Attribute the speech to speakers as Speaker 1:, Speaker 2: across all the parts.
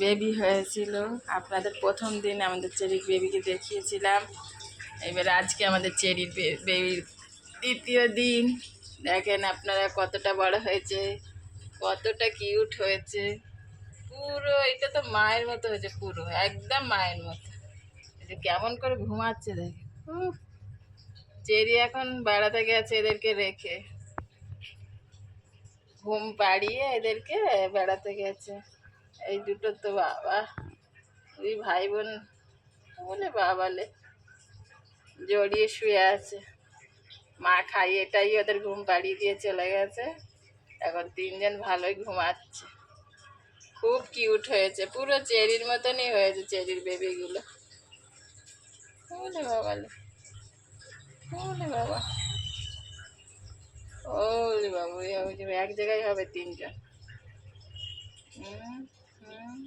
Speaker 1: Baby হয়েছিল। আপনাদের প্রথম দিন আমাদের চেরির বেবিকে দেখিয়েছিলাম। এবার আজকে আমাদের চেরির বেবির দ্বিতীয় দিন। দেখেন আপনারা কতটা বড় হয়েছে, কতটা কিউট হয়েছে। পুরো এটা তো মায়ের মতো হয়েছে, পুরো একদম মায়ের মতো। এটা কেমন করে ঘুমাচ্ছে দেখেন। চেরি এখন বেড়াতে গেছে এদেরকে রেখে, ঘুম পাড়িয়ে এদেরকে বেড়াতে গেছে। এই দুটো তো বাবা, দুই ভাই বোন বলে বাবালে জড়িয়ে শুয়ে আছে। মা খাইয়ে এটাই ওদের ঘুম পাড়িয়ে দিয়ে চলে গেছে। এখন তিনজন ভালোই ঘুমাচ্ছে। খুব কিউট হয়েছে, পুরো চেরির মতনই হয়েছে চেরির বেবিগুলো। ওলে বাবালে, ওলে বাবা, ওলে বাবু, এক জায়গায় হবে তিনজন। হুম হুম,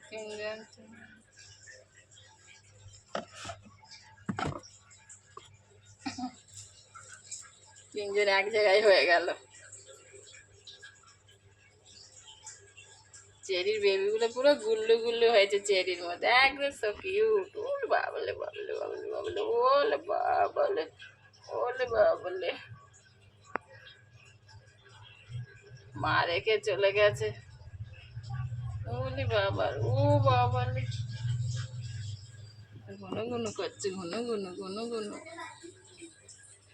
Speaker 1: তিনজন তিনজন এক জায়গায় হয়ে গেল। চেরির বেবিগুলো পুরো গুল্লু গুল্লু হয়েছে চেরির মধ্যে, একদম সো কিউট। ওলে বাবলে বাবলে বাবলে বাবলে, ওলে বাবলে, ওলে বাবলে। মা রেখে চলে গেছে। ওলে বাবার, ও বাবালে, ঘন ঘন করছে, ঘন ঘন ঘন ঘন।